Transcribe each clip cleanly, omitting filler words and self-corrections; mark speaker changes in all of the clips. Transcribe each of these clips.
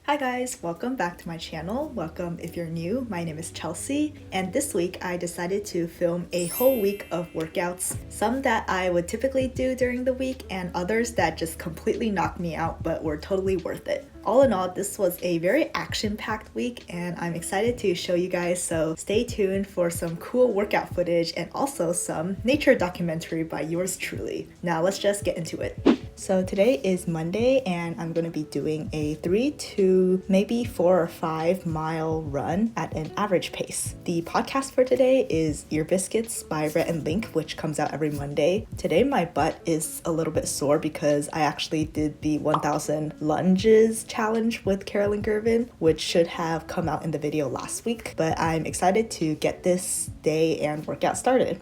Speaker 1: Hi guys, welcome back to my channel. Welcome if you're new. My name is Chelsea, and this week I decided to film a whole week of workouts, some that I would typically do during the week and others that just completely knocked me out but were totally worth it. All in all, this was a very action-packed week and I'm excited to show you guys, so stay tuned for some cool workout footage and also some nature documentary by yours truly. Now let's just get into it. So today is Monday and I'm going to be doing a 3 to maybe 4 or 5 mile run at an average pace. The podcast for today is Ear Biscuits by Rhett and Link, which comes out every Monday. Today my butt is a little bit sore because I actually did the 1000 lunges challenge with Carolyn Gervin, which should have come out in the video last week, but I'm excited to get this day and workout started.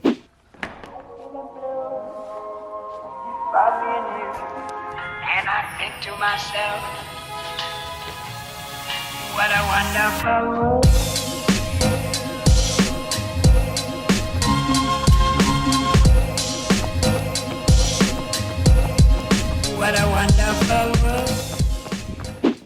Speaker 2: And I think to myself, what a wonderful world. What a wonderful world.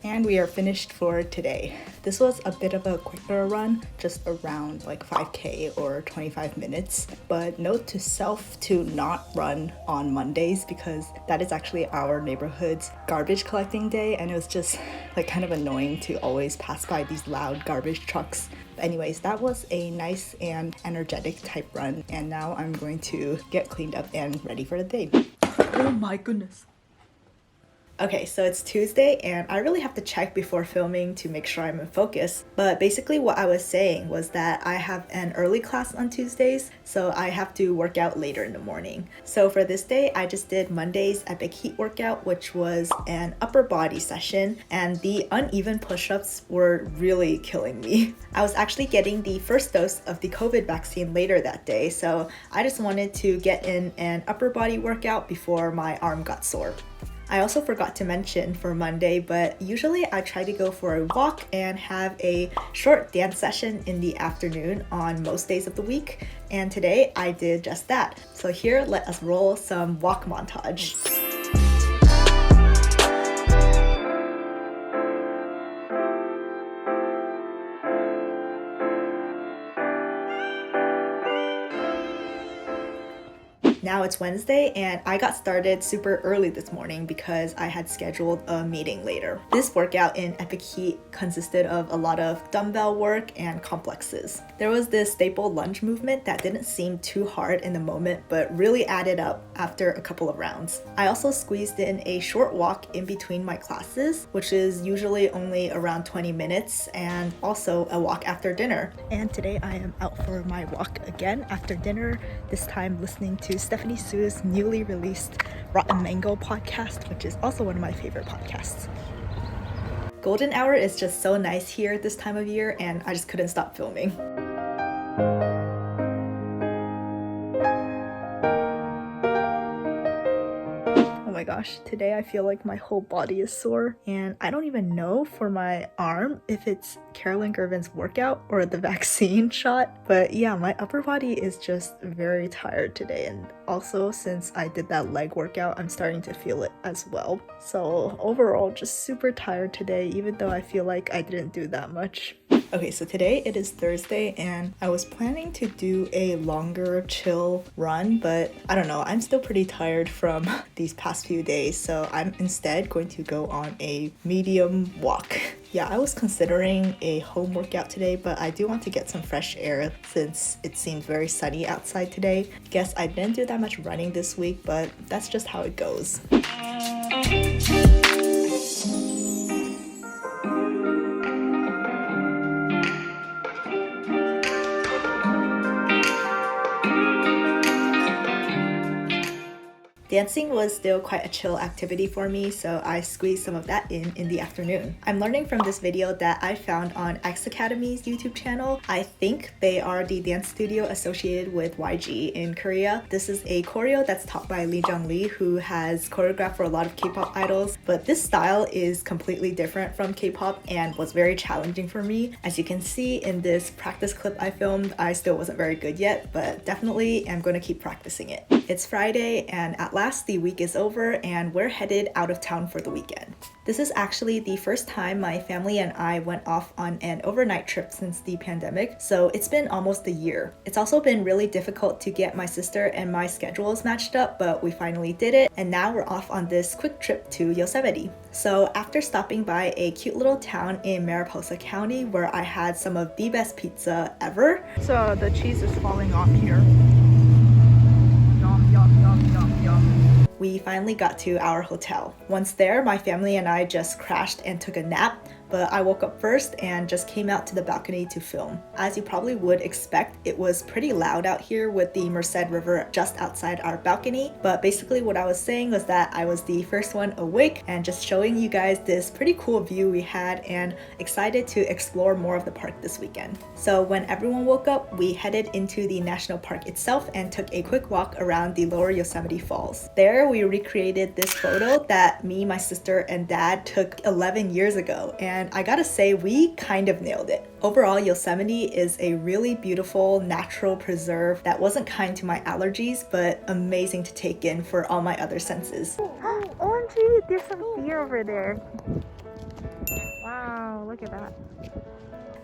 Speaker 1: And we are finished for today. This was a bit of a quicker run, just around like 5k or 25 minutes. But note to self to not run on Mondays because that is actually our neighborhood's garbage collecting day, and it was just like kind of annoying to always pass by these loud garbage trucks. But anyways, that was a nice and energetic type run, and now I'm going to get cleaned up and ready for the day. Oh my goodness. Okay, so it's Tuesday and I really have to check before filming to make sure I'm in focus. But basically what I was saying was that I have an early class on Tuesdays, so I have to work out later in the morning. So for this day, I just did Monday's Epic Heat workout, which was an upper body session, and the uneven push-ups were really killing me. I was actually getting the first dose of the COVID vaccine later that day, so I just wanted to get in an upper body workout before my arm got sore. I also forgot to mention for Monday, but usually I try to go for a walk and have a short dance session in the afternoon on most days of the week, and today I did just that. So here, let us roll some walk montage. Now it's Wednesday and I got started super early this morning because I had scheduled a meeting later. This workout in Epic Heat consisted of a lot of dumbbell work and complexes. There was this staple lunge movement that didn't seem too hard in the moment but really added up after a couple of rounds. I also squeezed in a short walk in between my classes, which is usually only around 20 minutes, and also a walk after dinner. And today I am out for my walk again after dinner, this time listening to Stephanie Sue's newly released Rotten Mango podcast, which is also one of my favorite podcasts. Golden hour is just so nice here this time of year and I just couldn't stop filming. Oh my gosh, today I feel like my whole body is sore, and I don't even know for my arm if it's Carolyn Gervin's workout or the vaccine shot, but yeah, my upper body is just very tired today, and also since I did that leg workout, I'm starting to feel it as well. So overall, just super tired today, even though I feel like I didn't do that much. Okay, so today it is Thursday and I was planning to do a longer chill run, but I don't know, I'm still pretty tired from these past few days, so I'm instead going to go on a medium walk. Yeah, I was considering a home workout today, but I do want to get some fresh air since it seems very sunny outside today. Guess I didn't do that much running this week, but that's just how it goes. Dancing was still quite a chill activity for me, so I squeezed some of that in the afternoon. I'm learning from this video that I found on X Academy's YouTube channel. I think they are the dance studio associated with YG in Korea. This is a choreo that's taught by Lee Jung Lee, who has choreographed for a lot of K-pop idols, but this style is completely different from K-pop and was very challenging for me. As you can see in this practice clip I filmed, I still wasn't very good yet, but definitely am going to keep practicing it. It's Friday, and at last last, the week is over and we're headed out of town for the weekend. This is actually the first time my family and I went off on an overnight trip since the pandemic, so it's been almost a year. It's also been really difficult to get my sister and my schedules matched up, but we finally did it, and now we're off on this quick trip to Yosemite. So after stopping by a cute little town in Mariposa County where I had some of the best pizza ever. So the cheese is falling off here. Yum, yum, yum, yum, yum. We finally got to our hotel. Once there, my family and I just crashed and took a nap, but I woke up first and just came out to the balcony to film. As you probably would expect, it was pretty loud out here with the Merced River just outside our balcony, but basically what I was saying was that I was the first one awake and just showing you guys this pretty cool view we had and excited to explore more of the park this weekend. So when everyone woke up, we headed into the national park itself and took a quick walk around the lower Yosemite Falls. There we recreated this photo that me, my sister, and dad took 11 years ago, and I gotta say, we kind of nailed it. Overall, Yosemite is a really beautiful natural preserve that wasn't kind to my allergies, but amazing to take in for all my other senses. OMG, there's some deer over there. Wow, look at that.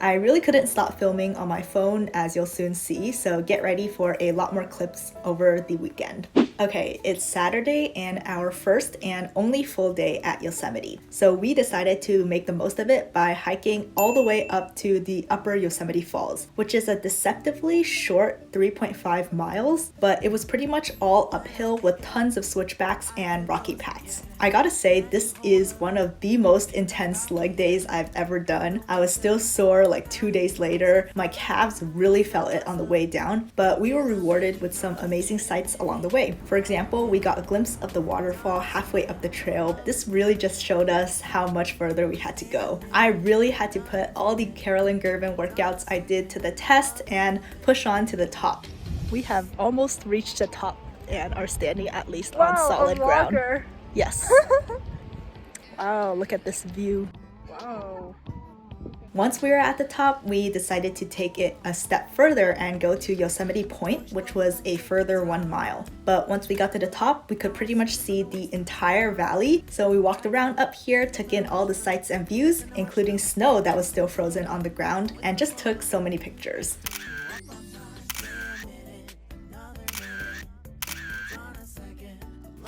Speaker 1: I really couldn't stop filming on my phone, as you'll soon see, so get ready for a lot more clips over the weekend. Okay, it's Saturday and our first and only full day at Yosemite. So we decided to make the most of it by hiking all the way up to the upper Yosemite Falls, which is a deceptively short 3.5 miles, but it was pretty much all uphill with tons of switchbacks and rocky paths. I gotta say, this is one of the most intense leg days I've ever done. I was still sore like 2 days later. My calves really felt it on the way down, but we were rewarded with some amazing sights along the way. For example, we got a glimpse of the waterfall halfway up the trail. This really just showed us how much further we had to go. I really had to put all the Carolyn Gervin workouts I did to the test and push on to the top. We have almost reached the top and are standing at least on solid ground. Yes. Wow, look at this view. Wow. Once we were at the top, we decided to take it a step further and go to Yosemite Point, which was a further 1 mile. But once we got to the top, we could pretty much see the entire valley. So we walked around up here, took in all the sights and views, including snow that was still frozen on the ground, and just took so many pictures.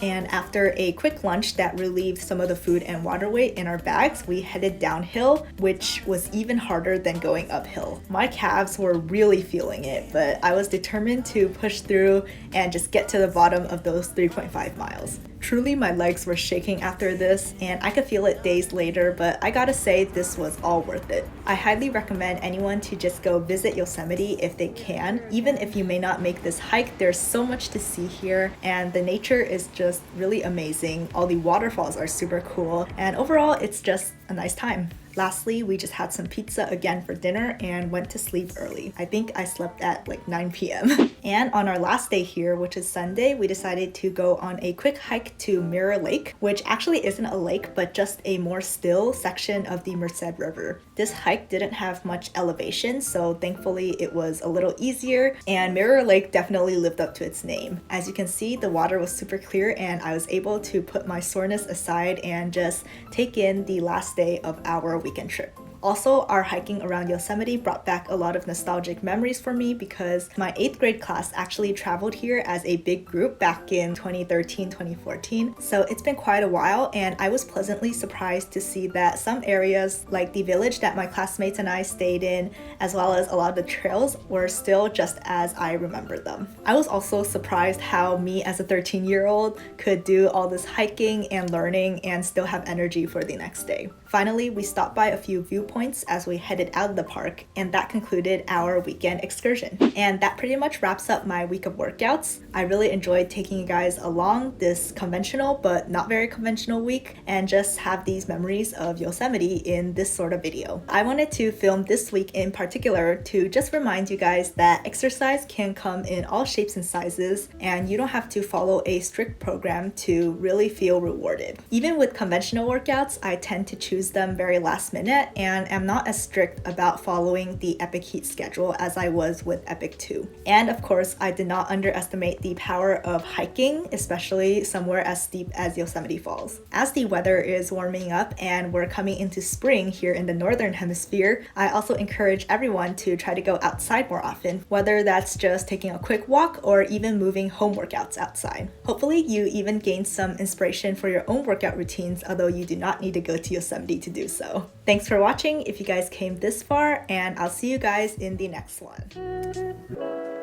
Speaker 1: And after a quick lunch that relieved some of the food and water weight in our bags, we headed downhill, which was even harder than going uphill. My calves were really feeling it, but I was determined to push through and just get to the bottom of those 3.5 miles. Truly, my legs were shaking after this, and I could feel it days later, but I gotta say, this was all worth it. I highly recommend anyone to just go visit Yosemite if they can. Even if you may not make this hike, there's so much to see here, and the nature is just really amazing. All the waterfalls are super cool, and overall, it's just a nice time. Lastly, we just had some pizza again for dinner and went to sleep early. I think I slept at like 9 p.m. And on our last day here, which is Sunday, we decided to go on a quick hike to Mirror Lake, which actually isn't a lake, but just a more still section of the Merced River. This hike didn't have much elevation, so thankfully it was a little easier, and Mirror Lake definitely lived up to its name. As you can see, the water was super clear and I was able to put my soreness aside and just take in the last day of our weekend trip. Also, our hiking around Yosemite brought back a lot of nostalgic memories for me because my 8th grade class actually traveled here as a big group back in 2013-2014. So it's been quite a while, and I was pleasantly surprised to see that some areas like the village that my classmates and I stayed in, as well as a lot of the trails, were still just as I remember them. I was also surprised how me as a 13-year-old could do all this hiking and learning and still have energy for the next day. Finally, we stopped by a few viewpoints as we headed out of the park, and that concluded our weekend excursion. And that pretty much wraps up my week of workouts. I really enjoyed taking you guys along this conventional but not very conventional week and just have these memories of Yosemite in this sort of video. I wanted to film this week in particular to just remind you guys that exercise can come in all shapes and sizes, and you don't have to follow a strict program to really feel rewarded. Even with conventional workouts, I tend to choose choose them very last minute and am not as strict about following the Epic Heat schedule as I was with Epic 2. And of course, I did not underestimate the power of hiking, especially somewhere as steep as Yosemite Falls. As the weather is warming up and we're coming into spring here in the Northern Hemisphere, I also encourage everyone to try to go outside more often, whether that's just taking a quick walk or even moving home workouts outside. Hopefully you even gain some inspiration for your own workout routines, although you do not need to go to Yosemite to do so. Thanks for watching if you guys came this far, and I'll see you guys in the next one.